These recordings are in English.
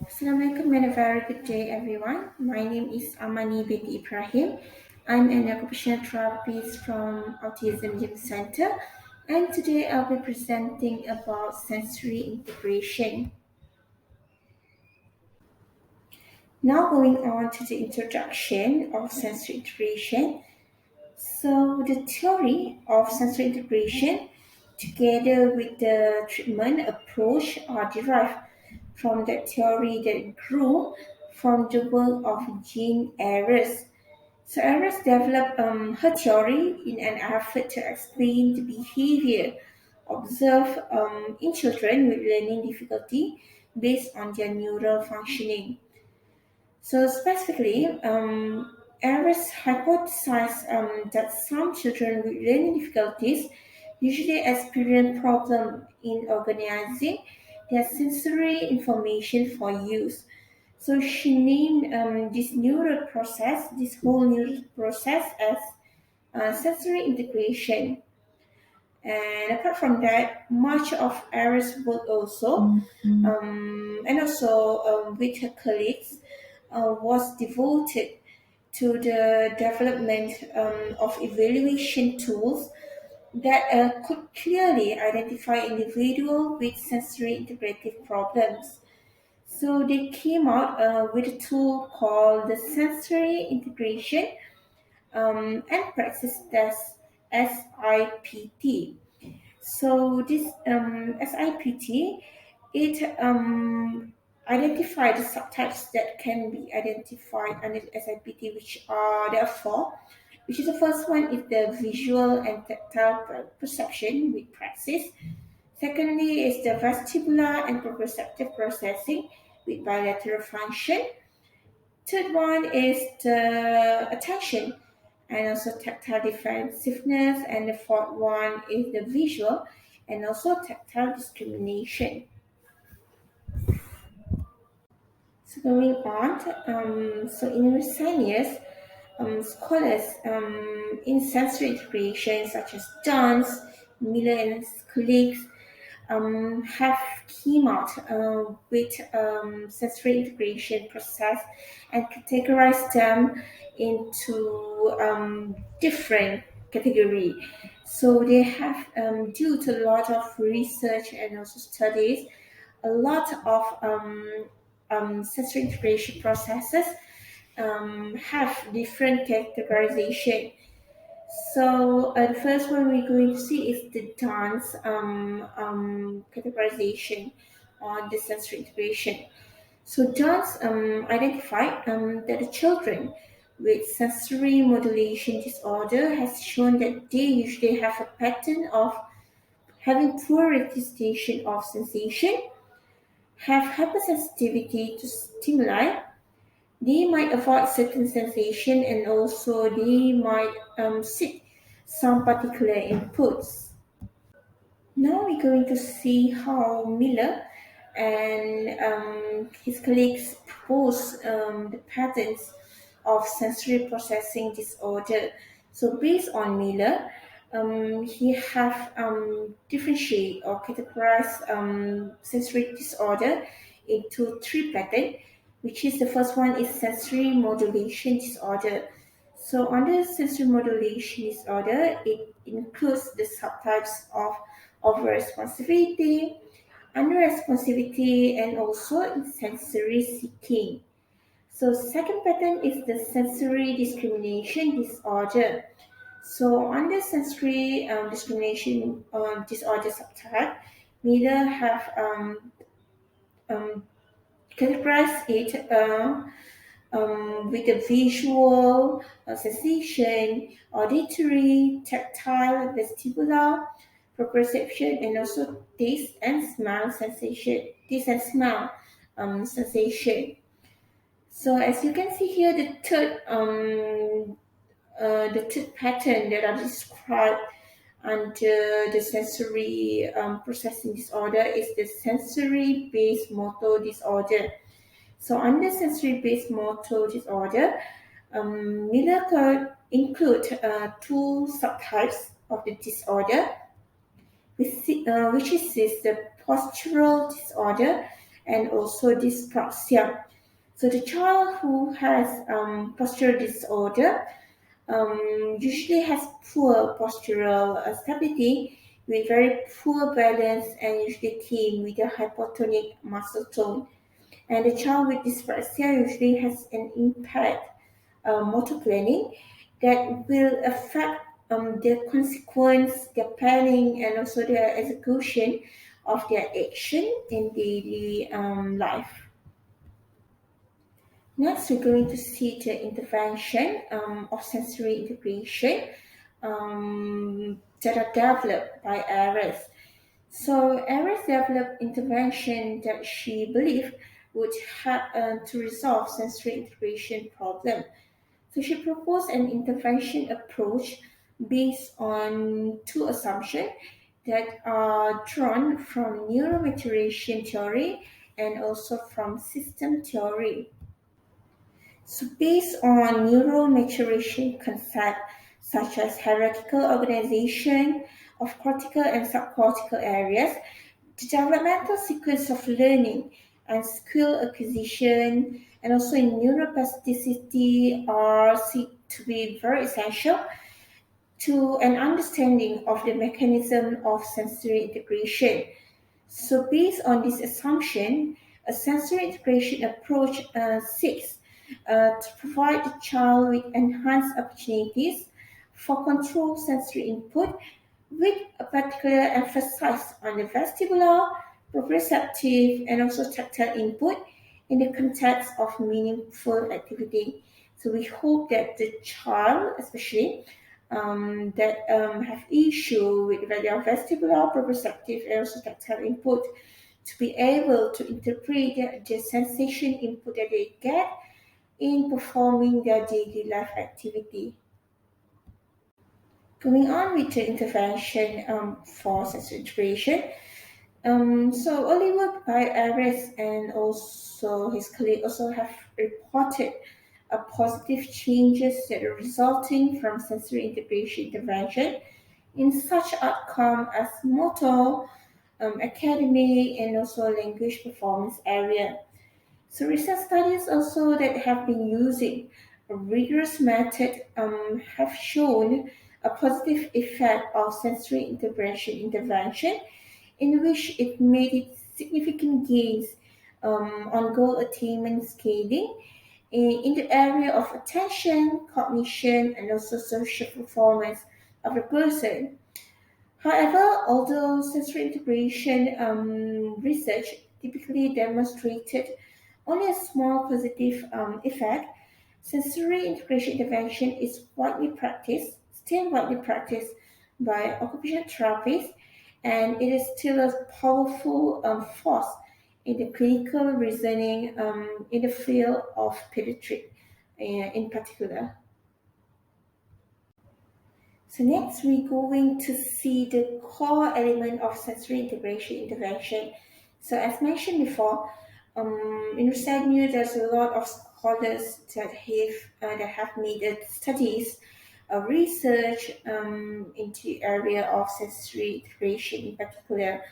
Assalamualaikum and a very good day, everyone. My name is Amani binti Ibrahim. I'm an occupational therapist from Autism Gym Center, and today I'll be presenting about sensory integration. Now, going on to the introduction of sensory integration. So, the theory of sensory integration, together with the treatment approach, are derived from the theory that grew from the work of Jean Ayres. So Ayres developed her theory in an effort to explain the behavior observed in children with learning difficulty based on their neural functioning. So specifically, Ayres hypothesized that some children with learning difficulties usually experience problems in organizing their sensory information for use. So she named this whole neural process as sensory integration. And apart from that, much of Ara's work and also with her colleagues, was devoted to the development of evaluation tools that could clearly identify individuals with sensory integrative problems. So they came out with a tool called the Sensory Integration and Praxis Test (SIPT). So this SIPT, it identified the subtypes that can be identified under the SIPT, which are there are four. Which is the first one is the visual and tactile perception with praxis. Secondly is the vestibular and proprioceptive processing with bilateral function. Third one is the attention and also tactile defensiveness. And the fourth one is the visual and also tactile discrimination. So going on, so in recent years, scholars in sensory integration such as Johns, Miller and his colleagues have came out with sensory integration process and categorized them into different category. So they have, due to a lot of research and also studies, a lot of sensory integration processes have different categorization. So the first one we're going to see is the dance categorization on the sensory integration. So dance identified that the children with sensory modulation disorder has shown that they usually have a pattern of having poor registration of sensation, have hypersensitivity to stimuli, they might avoid certain sensation, and also they might seek some particular inputs. Now we're going to see how Miller and his colleagues propose the patterns of sensory processing disorder. So based on Miller, he have differentiate or categorize sensory disorder into three patterns, which is the first one is sensory modulation disorder. So under sensory modulation disorder, it includes the subtypes of overresponsivity, underresponsivity, and also sensory seeking. So second pattern is the sensory discrimination disorder. So under sensory discrimination disorder subtype, Miller have categorized it with the visual sensation, auditory, tactile, vestibular, proprioception, and also taste and smell sensation. Taste and smell sensation. So as you can see here, the third pattern that are described under the sensory processing disorder is the sensory-based motor disorder. So under sensory-based motor disorder, Miller could include two subtypes of the disorder, which is the postural disorder and also dyspraxia. So the child who has postural disorder usually has poor postural stability with very poor balance and usually came with a hypotonic muscle tone. And the child with dyspraxia usually has an impaired motor planning that will affect their consequence, their planning, and also their execution of their action in daily life. Next, we're going to see the intervention of sensory integration that are developed by Ares. So Ares developed intervention that she believed would help to resolve sensory integration problem. So she proposed an intervention approach based on two assumptions that are drawn from neuromaturation theory and also from system theory. So based on neural maturation concepts such as hierarchical organization of cortical and subcortical areas, the developmental sequence of learning and skill acquisition and also in neuroplasticity are seen to be very essential to an understanding of the mechanism of sensory integration. So, based on this assumption, a sensory integration approach seeks to provide the child with enhanced opportunities for controlled sensory input with a particular emphasis on the vestibular, proprioceptive, and also tactile input in the context of meaningful activity. So we hope that the child, especially that have issue with their vestibular, proprioceptive, and also tactile input, to be able to interpret the sensation input that they get in performing their daily life activity. Going on with the intervention for sensory integration. So early work by Aris and also his colleague also have reported a positive changes that are resulting from sensory integration intervention in such outcome as motor, academic, and also language performance area. So recent studies also that have been using a rigorous method have shown a positive effect of sensory integration intervention in which it made it significant gains on goal attainment scaling in the area of attention, cognition, and also social performance of a person. However, although sensory integration research typically demonstrated only a small positive effect, sensory integration intervention is still widely practiced by occupational therapists, and it is still a powerful force in the clinical reasoning in the field of pediatric in particular. So next we're going to see the core element of sensory integration intervention. So as mentioned before, in recent years there's a lot of scholars that have made studies, research into the area of sensory integration in particular.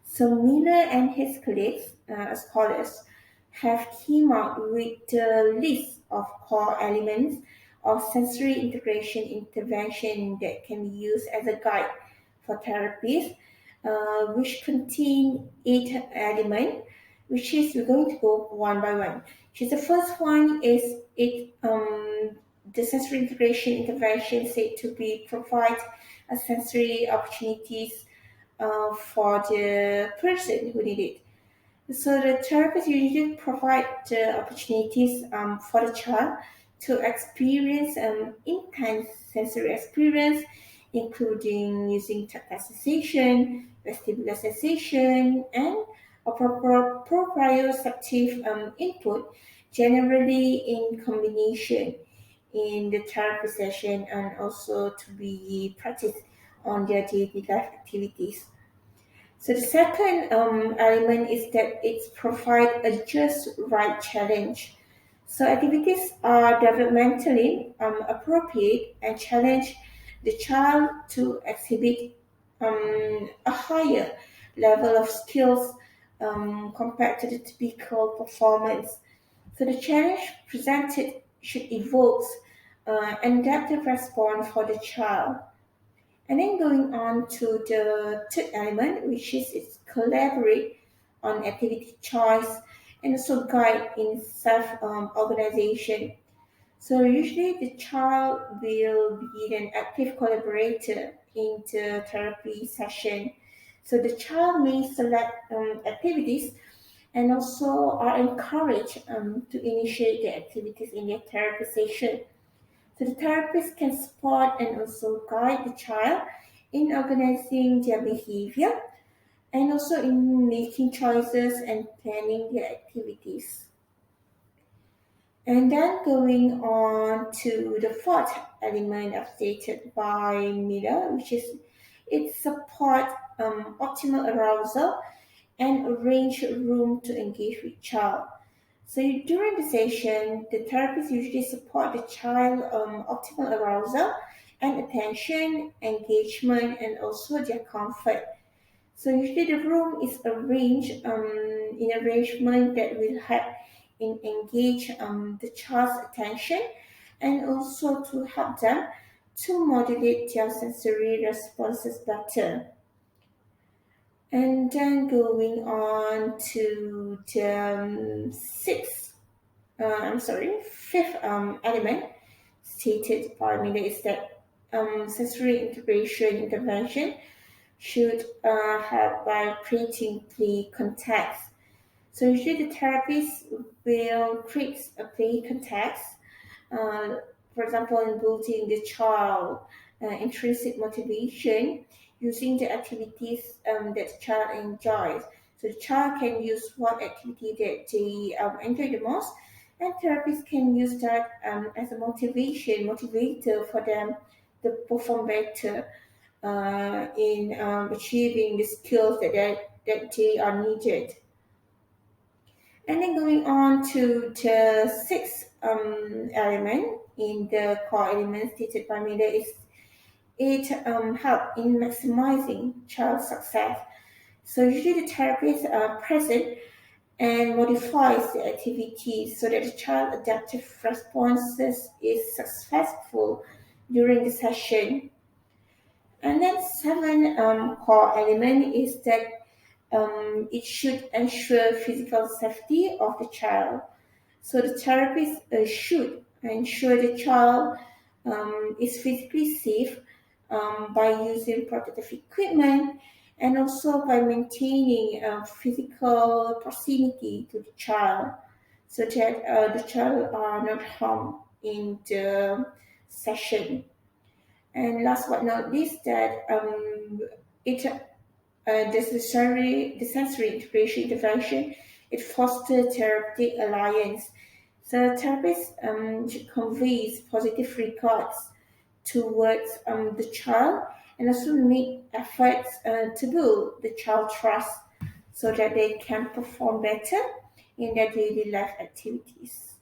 So Miller and his colleagues, scholars, have came up with a list of core elements of sensory integration intervention that can be used as a guide for therapies, which contain 8 elements, which is we're going to go one by one. Which is the first one is the sensory integration intervention said to be provide a sensory opportunities for the person who need it. So the therapist usually provide the opportunities for the child to experience intense sensory experience, including using tactile sensation, vestibular sensation, and a proprioceptive input, generally in combination in the therapy session and also to be practiced on their daily life activities. So the second element is that it provides a just right challenge. So activities are developmentally appropriate and challenge the child to exhibit a higher level of skills compared to the typical performance. So the challenge presented should evoke an adaptive response for the child. And then going on to the third element, which is its collaborate on activity choice and also guide in self organization. So usually the child will be an active collaborator in the therapy session. So the child may select activities and also are encouraged to initiate the activities in their therapy session. So the therapist can support and also guide the child in organizing their behavior and also in making choices and planning their activities. And then going on to the fourth element as stated by Miller, which is it support optimal arousal and arrange room to engage with child. So during the session, the therapist usually support the child optimal arousal and attention, engagement, and also their comfort. So usually the room is arranged in arrangement that will help in engage the child's attention and also to help them to modulate their sensory responses better. And then going on to the fifth element stated by Miller is that sensory integration intervention should help by creating play context. So usually the therapist will create a play context, uh, for example, in building the child intrinsic motivation using the activities that the child enjoys. So the child can use what activity that they enjoy the most, and therapists can use that as a motivator for them to perform better in achieving the skills that they are needed. And then going on to the sixth element in the core element stated by Miller is it help in maximizing child success. So usually the therapists are present and modifies the activities so that the child adaptive responses is successful during the session. And then seven core element is that it should ensure physical safety of the child. So the therapist should ensure the child is physically safe by using protective equipment and also by maintaining physical proximity to the child so that the child are not harmed in the session. And last but not least, that it the sensory integration intervention, it fosters therapeutic alliance. So therapists should convey positive regards towards the child and also make efforts to build the child trust so that they can perform better in their daily life activities.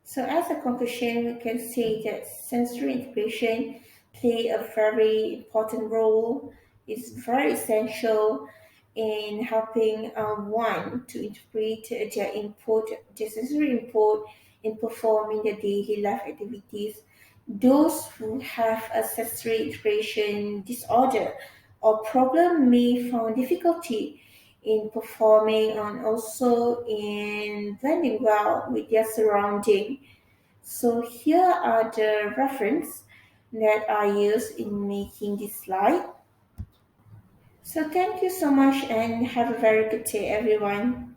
So as a conclusion, we can say that sensory integration play a very important role. It's very essential in helping one to interpret their input, their sensory input in performing their daily life activities. Those who have a sensory integration disorder or problem may find difficulty in performing and also in blending well with their surrounding. So here are the reference that I use in making this slide. So thank you so much and have a very good day everyone.